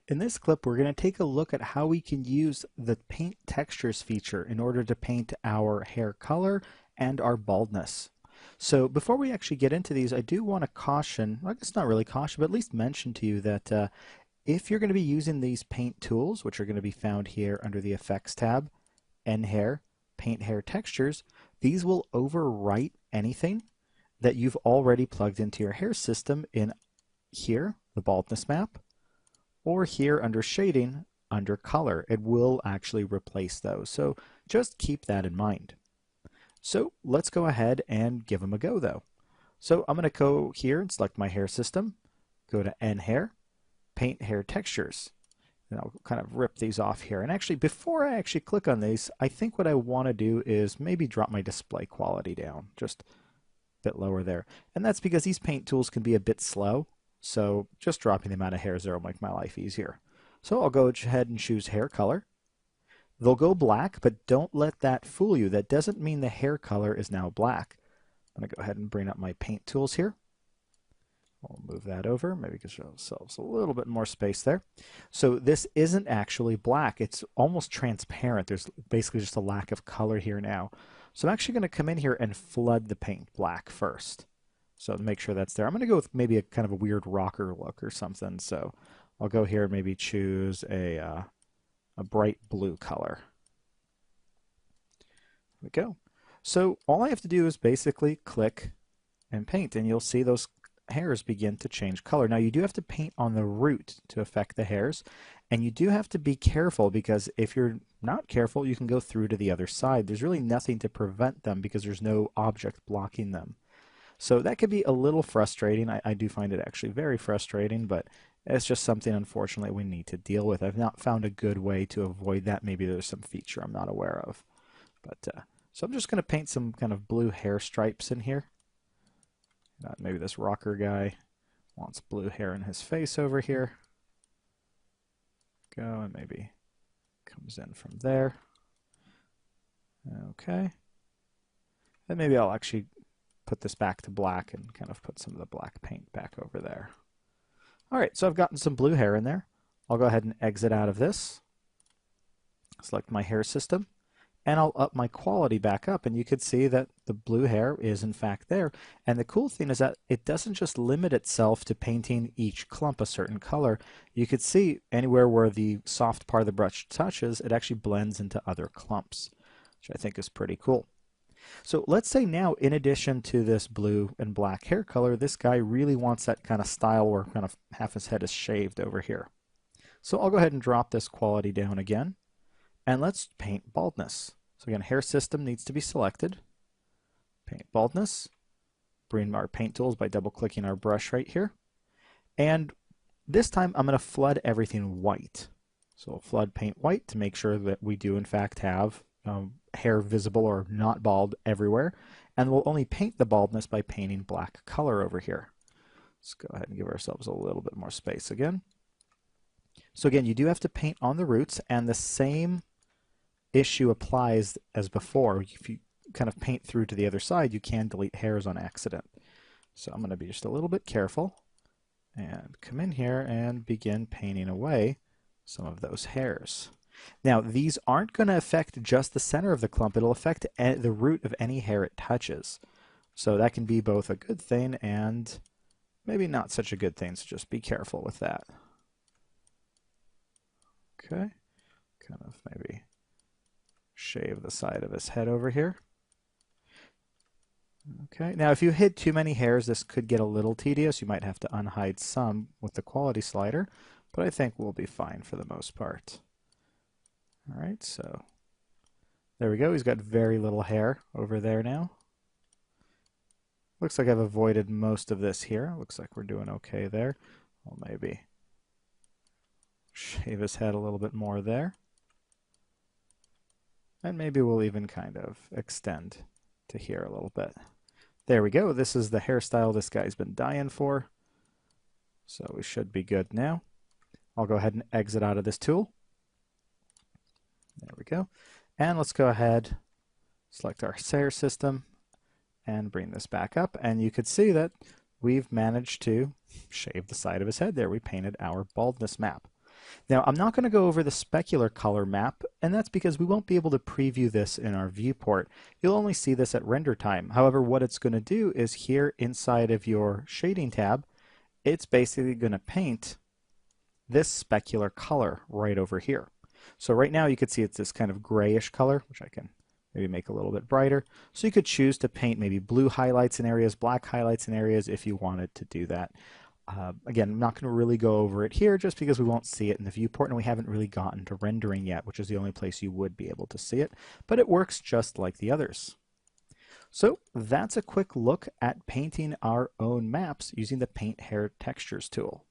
In this clip, we're going to take a look at how we can use the Paint Textures feature in order to paint our hair color and our baldness. So before we actually get into these, I do want to caution, well, I guess not really caution, but at least mention to you that if you're going to be using these paint tools, which are going to be found here under the Effects tab, N-Hair, Paint Hair Textures, these will overwrite anything that you've already plugged into your hair system in here, the baldness map, or here under shading, under color. It will actually replace those. So just keep that in mind. So let's go ahead and give them a go though. So I'm going to go here and select my hair system, go to N-Hair, Paint Hair Textures. And I'll kind of rip these off here. And actually, before I actually click on these, I think what I want to do is maybe drop my display quality down, just a bit lower there. And that's because these paint tools can be a bit slow. So just dropping the amount of hairs there will make my life easier. So I'll go ahead and choose hair color. They'll go black, but don't let that fool you. That doesn't mean the hair color is now black. I'm going to go ahead and bring up my paint tools here. We'll move that over, maybe give ourselves a little bit more space there. So this isn't actually black. It's almost transparent. There's basically just a lack of color here now. So I'm actually going to come in here and flood the paint black first. So to make sure that's there, I'm going to go with maybe a kind of a weird rocker look or something. So I'll go here and maybe choose a bright blue color. There we go. So all I have to do is basically click and paint, and you'll see those hairs begin to change color. Now you do have to paint on the root to affect the hairs, and you do have to be careful because if you're not careful, you can go through to the other side. There's really nothing to prevent them because there's no object blocking them. So that could be a little frustrating. I do find it actually very frustrating, but it's just something unfortunately we need to deal with. I've not found a good way to avoid that. Maybe there's some feature I'm not aware of. But so I'm just going to paint some kind of blue hair stripes in here. Maybe this rocker guy wants blue hair in his face over here. Go, and maybe comes in from there. Okay. And maybe I'll actually put this back to black and kind of put some of the black paint back over there. All right, so I've gotten some blue hair in there. I'll go ahead and exit out of this. Select my hair system, and I'll up my quality back up, and you can see that the blue hair is in fact there. And the cool thing is that it doesn't just limit itself to painting each clump a certain color. You could see anywhere where the soft part of the brush touches, it actually blends into other clumps, which I think is pretty cool. So let's say now, in addition to this blue and black hair color, this guy really wants that kind of style where kind of half his head is shaved over here. So I'll go ahead and drop this quality down again, and let's paint baldness. So again, hair system needs to be selected. Paint baldness. Bring our paint tools by double-clicking our brush right here. And this time I'm going to flood everything white. So we'll flood paint white to make sure that we do in fact have hair visible or not bald everywhere, and we'll only paint the baldness by painting black color over here. Let's go ahead and give ourselves a little bit more space again. So again, you do have to paint on the roots, and the same issue applies as before. If you kind of paint through to the other side, you can delete hairs on accident. So I'm going to be just a little bit careful and come in here and begin painting away some of those hairs. Now, these aren't going to affect just the center of the clump. It'll affect the root of any hair it touches. So that can be both a good thing and maybe not such a good thing, so just be careful with that. Okay, kind of maybe shave the side of his head over here. Okay, now if you hid too many hairs, this could get a little tedious. You might have to unhide some with the quality slider, but I think we'll be fine for the most part. All right, so there we go. He's got very little hair over there now. Looks like I've avoided most of this here. Looks like we're doing okay there. Well, maybe shave his head a little bit more there. And maybe we'll even kind of extend to here a little bit. There we go. This is the hairstyle this guy's been dying for. So we should be good now. I'll go ahead and exit out of this tool. There we go. And let's go ahead, select our hair system, and bring this back up. And you could see that we've managed to shave the side of his head there. We painted our baldness map. Now, I'm not going to go over the specular color map, and that's because we won't be able to preview this in our viewport. You'll only see this at render time. However, what it's going to do is here inside of your shading tab, it's basically going to paint this specular color right over here. So right now you can see it's this kind of grayish color, which I can maybe make a little bit brighter. So you could choose to paint maybe blue highlights in areas, black highlights in areas if you wanted to do that. Again, I'm not going to really go over it here just because we won't see it in the viewport and we haven't really gotten to rendering yet, which is the only place you would be able to see it, but it works just like the others. So that's a quick look at painting our own maps using the Paint Hair Textures tool.